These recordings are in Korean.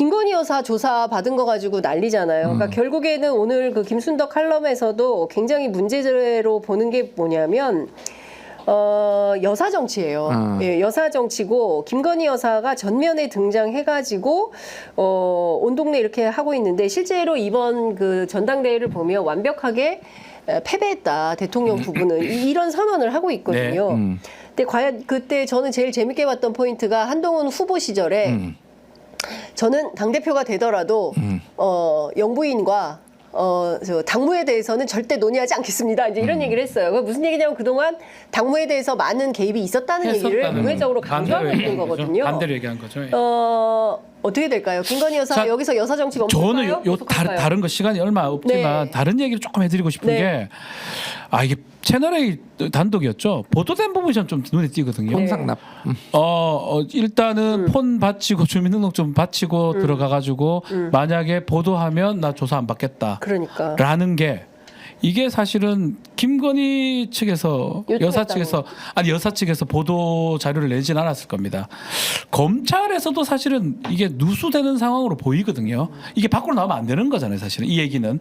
김건희 여사 조사 받은 거 가지고 난리잖아요. 그러니까 결국에는 오늘 그 김순덕 칼럼에서도 굉장히 문제로 보는 게 뭐냐면 여사 정치예요. 예, 여사 정치고 김건희 여사가 전면에 등장해가지고 온 동네 이렇게 하고 있는데 실제로 이번 그 전당대회를 보면 완벽하게 패배했다 대통령 부부는 이런 선언을 하고 있거든요. 네. 근데 과연 그때 저는 제일 재밌게 봤던 포인트가 한동훈 후보 시절에 저는 당대표가 되더라도 영부인과 저 당무에 대해서는 절대 논의하지 않겠습니다. 이제 이런 얘기를 했어요. 그게 무슨 얘기냐면 그동안 당무에 대해서 많은 개입이 있었다는 얘기를 우회적으로 강조하고 있는 거거든요. 반대로 얘기한 거죠. 어떻게 될까요? 김건희 여사 자, 여기서 여사 정치 멈출까요? 저는 다른 거 시간이 얼마 없지만 네. 다른 얘기를 조금 해드리고 싶은 네. 게 이게 채널A 단독이었죠. 보도된 부분이 좀 눈에 띄거든요. 폰상납. 일단은 폰 바치고 주민등록증 바치고 들어가가지고 만약에 보도하면 나 조사 안 받겠다. 그러니까. 라는 게 이게 사실은 김건희 측에서 여사 측에서 여사 측에서 보도 자료를 내진 않았을 겁니다. 검찰에서도 사실은 이게 누수되는 상황으로 보이거든요. 이게 밖으로 나오면 안 되는 거잖아요, 사실은 이 얘기는.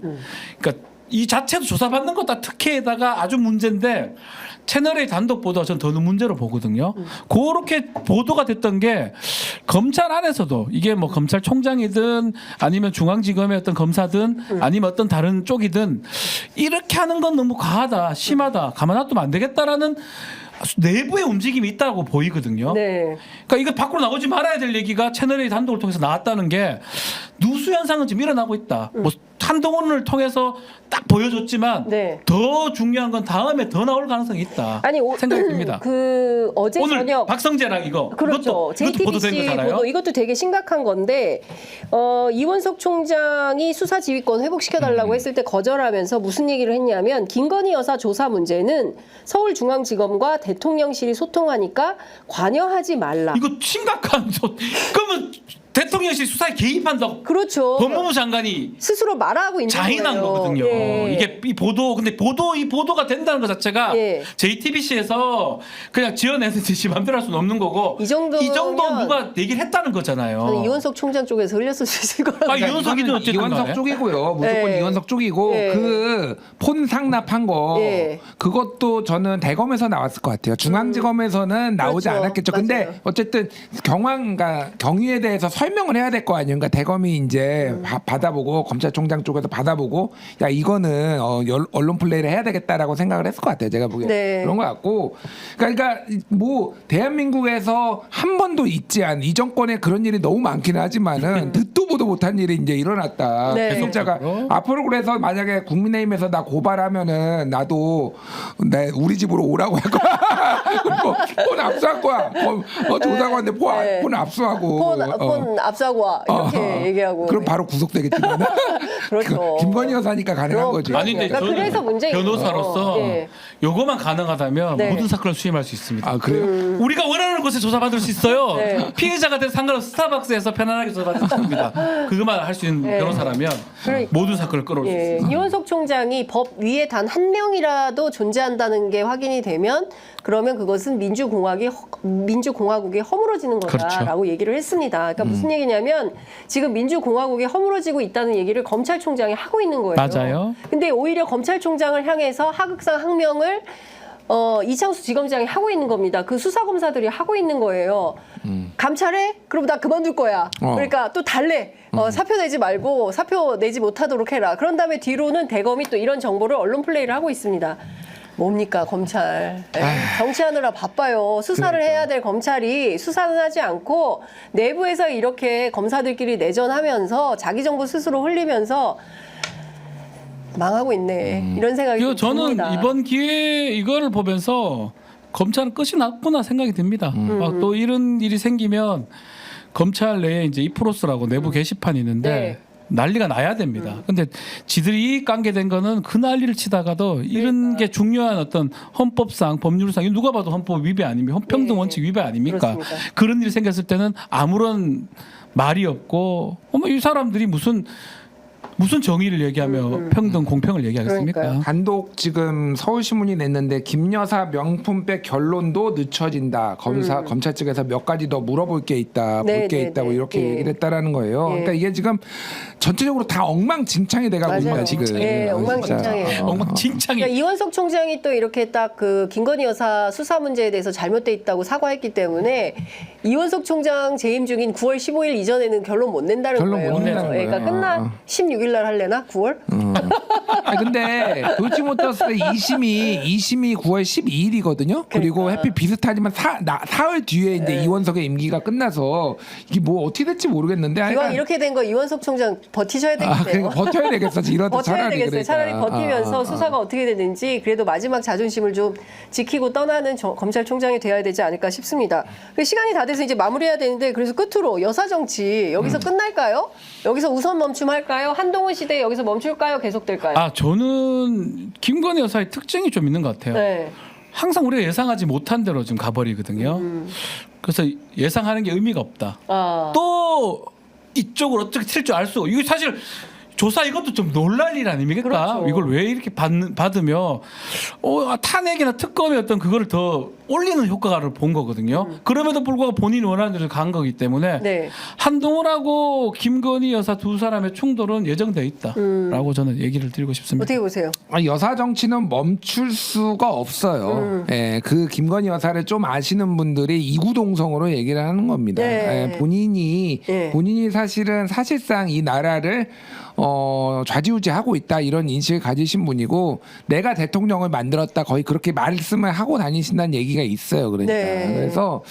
그러니까 이 자체도 조사받는 것도 특혜에다가 아주 문제인데 채널A 단독 보도가 전 더 문제로 보거든요. 그렇게 보도가 됐던 게 검찰 안에서도 이게 뭐 검찰총장이든 아니면 중앙지검의 어떤 검사든 아니면 어떤 다른 쪽이든 이렇게 하는 건 너무 과하다, 심하다, 가만 놔두면 안 되겠다라는 내부의 움직임이 있다고 보이거든요. 네. 그러니까 이거 밖으로 나오지 말아야 될 얘기가 채널A 단독을 통해서 나왔다는 게 누수 현상은 지금 일어나고 있다. 뭐 한동훈을 통해서 딱 보여줬지만 네. 더 중요한 건 다음에 더 나올 가능성이 있다. 아니 생각이 듭니다. 그 어제 오늘 저녁 박성재랑 이거 그렇죠. 이것도 보도된 JTBC 거잖아요. 보도 이것도 되게 심각한 건데 이원석 총장이 수사 지휘권 회복시켜달라고 했을 때 거절하면서 무슨 얘기를 했냐면 김건희 여사 조사 문제는 서울중앙지검과 대통령실이 소통하니까 관여하지 말라. 이거 심각한 그러면 대통령실 수사에 개입한다고 그렇죠. 법무부 장관이 스스로 말하고 있는 자인한 거예요. 거거든요. 예. 이게 이 보도 근데 이 보도가 된다는 것 자체가 예. JTBC에서 그냥 지어내서 지 맘대로 할 수는 없는 거고 이 정도면 누가 얘기를 했다는 거잖아요. 저는 이원석 총장 쪽에서 흘렸을 수 있을 거라고. 이원석이든 어쨌든 이원석 간에. 쪽이고요. 무조건 네. 이원석 쪽이고 네. 그 폰 상납한 거 네. 그것도 저는 대검에서 나왔을 것 같아요. 중앙지검에서는 나오지 그렇죠. 않았겠죠. 맞아요. 근데 어쨌든 그러니까 경위에 대해서 설명을 해야 될 거 아니에요. 그러니까 대검이 이제 받아보고 검찰총장 쪽에서 받아보고 야 이거는 언론 플레이를 해야 되겠다라고 생각을 했을 것 같아요. 제가 보기에 네. 그런 것 같고 그러니까 뭐 대한민국에서 한 번도 있지 않은 이 정권에 그런 일이 너무 많기는 하지만은 듣도 보도 못한 일이 이제 일어났다. 네. 진짜가 앞으로 그래서 만약에 국민의힘에서 나 고발하면은 나도 우리 집으로 오라고 할 거야. 그리고 폰 압수할 거야. 조사관한테 폰 압수하고 폰 압수하고 와 이렇게 얘기하고. 그럼 바로 구속되겠지만. 그렇죠. 김건희 여사니까 가능한 거지. 아니 근데 그러니까 저는 그래서 문제인 변호사로서 거예요. 예. 요거만 가능하다면 네. 모든 사건을 수임할 수 있습니다. 아 그래요? 우리가 원하는 곳에 조사받을 수 있어요. 네. 피해자가 돼서 상관없이 스타벅스에서 편안하게 조사받을 수 있습니다. 그것만 할 수 있는 네. 변호사라면 그러니까. 모든 사건을 끌어올 수 예, 있습니다. 이원석 총장이 법 위에 단 한 명이라도 존재한다는 게 확인이 되면 그러면 그것은 민주공화국이 허물어지는 거다라고 그렇죠. 얘기를 했습니다. 그러니까 무슨 얘기냐면 지금 민주공화국이 허물어지고 있다는 얘기를 검찰총장이 하고 있는 거예요. 맞아요. 근데 오히려 검찰총장을 향해서 하극상 항명을 이창수 지검장이 하고 있는 겁니다. 그 수사검사들이 하고 있는 거예요. 감찰해? 그럼 나 그만둘 거야. 그러니까 또 달래. 사표 내지 말고 사표 내지 못하도록 해라. 그런 다음에 뒤로는 대검이 또 이런 정보를 언론 플레이를 하고 있습니다. 뭡니까 검찰. 정치하느라 바빠요. 수사를 해야 될 검찰이 수사는 하지 않고 내부에서 이렇게 검사들끼리 내전하면서 자기 정보 스스로 흘리면서 망하고 있네. 이런 생각이 좀 저는 듭니다. 이번 기회에 이거를 보면서 검찰은 끝이 났구나 생각이 듭니다. 또 이런 일이 생기면 검찰 내에 이제 이프로스라고 내부 게시판이 있는데 네. 난리가 나야 됩니다. 근데 지들이 깡게된 거는 그 난리를 치다가도 이런 그러니까. 게 중요한 어떤 헌법상 법률상 누가 봐도 헌법 위배 아닙니까? 평등 네. 원칙 위배 아닙니까? 그렇습니다. 그런 일이 생겼을 때는 아무런 말이 없고 이 사람들이 무슨 무슨 정의를 얘기하며 평등 공평을 얘기하겠습니까? 그러니까요. 단독 지금 서울신문이 냈는데 김 여사 명품백 결론도 늦춰진다. 검찰 측에서 몇 가지 더 물어볼 게 있다, 볼 게 있다고 이렇게 얘기를 했다라는 거예요. 그러니까 이게 지금 전체적으로 다 엉망진창이 돼가고 있는 거야 지금. 네, 엉망진창이에요. 엉망진창이. 그러니까 이원석 총장이 또 이렇게 딱 그 김건희 여사 수사 문제에 대해서 잘못돼 있다고 사과했기 때문에 이원석 총장 재임 중인 9월 15일 이전에는 결론 못 낸다는 결론 거예요. 못 낸다는 거예요. 그러니까 끝나 16일 날 할래나 9월? 아 근데 도이치모터스 2심이 9월 12일이거든요. 그리고 그러니까. 해피 비슷하지만 사흘 뒤에 이제 이원석의 임기가 끝나서 이게 뭐 어떻게 될지 모르겠는데. 이왕 하여간 이렇게 된 거 이원석 총장 버티셔야 되겠네요. 그러니까 버텨야 되겠어. 이러다 버텨야 차라리 되겠어요. 그러니까. 차라리 버티면서 수사가 어떻게 되는지 그래도 마지막 자존심을 좀 지키고 떠나는 검찰총장이 돼야 되지 않을까 싶습니다. 시간이 다 돼서 이제 마무리해야 되는데 그래서 끝으로 여사 정치 여기서 끝날까요? 여기서 우선 멈춤할까요? 한동훈 시대 여기서 멈출까요? 계속될까요? 아 저는 김건희 여사의 특징이 좀 있는 것 같아요. 네. 항상 우리가 예상하지 못한 대로 지금 가버리거든요. 그래서 예상하는 게 의미가 없다. 아. 또 이쪽으로 어떻게 튈 줄 알 수. 이거 사실 조사 이것도 좀 놀랄 일 아닙니까? 그렇죠. 이걸 왜 이렇게 받으며 탄핵이나 특검의 어떤 그거를 더 올리는 효과를 본 거거든요. 그럼에도 불구하고 본인이 원하는 대로 간 거기 때문에 네. 한동훈하고 김건희 여사 두 사람의 충돌은 예정돼 있다라고 저는 얘기를 드리고 싶습니다. 어떻게 보세요? 여사 정치는 멈출 수가 없어요. 예, 그 김건희 여사를 좀 아시는 분들이 이구동성으로 얘기를 하는 겁니다. 네. 예, 본인이 사실상 이 나라를 좌지우지하고 있다 이런 인식을 가지신 분이고 내가 대통령을 만들었다 거의 그렇게 말씀을 하고 다니신다는 얘기가 있어요. 그러니까 네. 그래서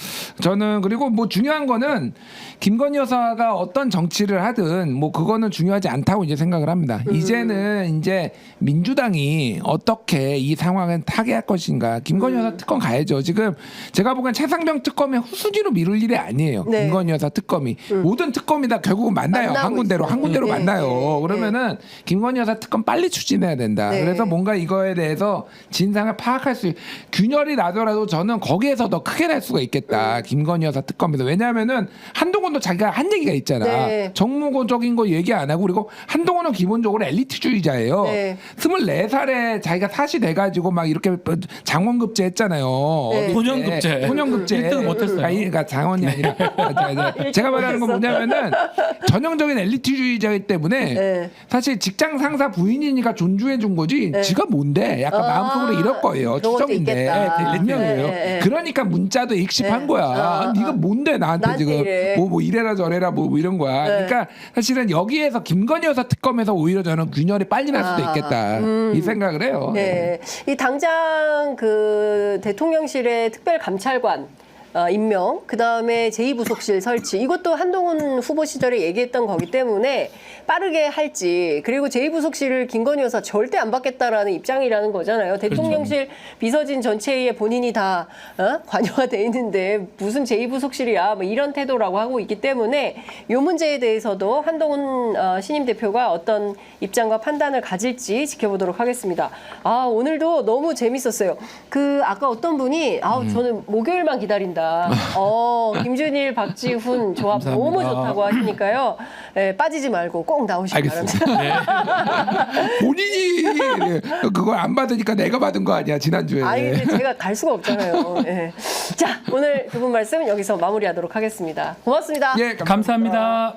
저는 그리고 뭐 중요한 거는 김건희 여사가 어떤 정치를 하든 뭐 그거는 중요하지 않다고 이제 생각을 합니다. 이제는 이제 민주당이 어떻게 이 상황을 타개할 것인가. 김건희 여사 특검 가야죠. 지금 제가 보기엔 최상병 특검의 후순위로 미룰 일이 아니에요. 네. 김건희 여사 특검이 모든 특검이 다 결국은 만나요. 만나고 한 군데로 네, 만나요. 네, 그러면은 김건희 여사 특검 빨리 추진해야 된다. 네. 그래서 뭔가 이거에 대해서 진상을 파악할 수 균열이 나더라도 저는 거기에서 더 크게 날 수가 있겠다. 김건희 여사 특검에서. 왜냐하면은 한동훈도 자기가 한 얘기가 있잖아. 네. 정무적인 거 얘기 안 하고 그리고 한동훈은 기본적으로 엘리트주의자예요. 네. 24살에 자기가 사시 돼가지고 막 이렇게 장원급제 했잖아요. 네. 혼연급제. 혼연급제. 1등을 못했어요. 그러니까 장원이 아니라 제가 말하는 건 뭐냐면은 전형적인 엘리트주의자이기 때문에 네. 사실 직장 상사 부인이니까 존중해 준 거지 지가 뭔데 약간 마음속으로 이럴 거예요. 그런 것도 추정인데 있겠다. 분명해요. 네. 그러니까 문자도 익십한 네. 거야. 네가 뭔데 나한테 나한테 지금 이래. 뭐 이래라 저래라 뭐 이런 거야. 네. 그러니까 사실은 여기에서 김건희 여사 특검에서 오히려 저는 균열이 빨리 날 수도 있겠다 이 생각을 해요. 네. 이 당장 그 대통령실의 특별감찰관 임명, 그 다음에 제2부속실 설치, 이것도 한동훈 후보 시절에 얘기했던 거기 때문에 빠르게 할지, 그리고 제2부속실을 김건희 여사 절대 안 받겠다라는 입장이라는 거잖아요. 대통령실 비서진 전체에 본인이 다 관여가 돼 있는데 무슨 제2부속실이야, 뭐 이런 태도라고 하고 있기 때문에 이 문제에 대해서도 한동훈 신임 대표가 어떤 입장과 판단을 가질지 지켜보도록 하겠습니다. 아, 오늘도 너무 재밌었어요. 아까 어떤 분이 저는 목요일만 기다린다. 김준일, 박지훈 조합 감사합니다. 너무 좋다고 하시니까요. 네, 빠지지 말고 꼭 나오시기 바랍니다. 본인이 그걸 안 받으니까 내가 받은 거 아니야 지난주에. 아니, 근데 제가 갈 수가 없잖아요. 네. 자, 오늘 두 분 말씀 여기서 마무리하도록 하겠습니다. 고맙습니다. 예, 감사합니다.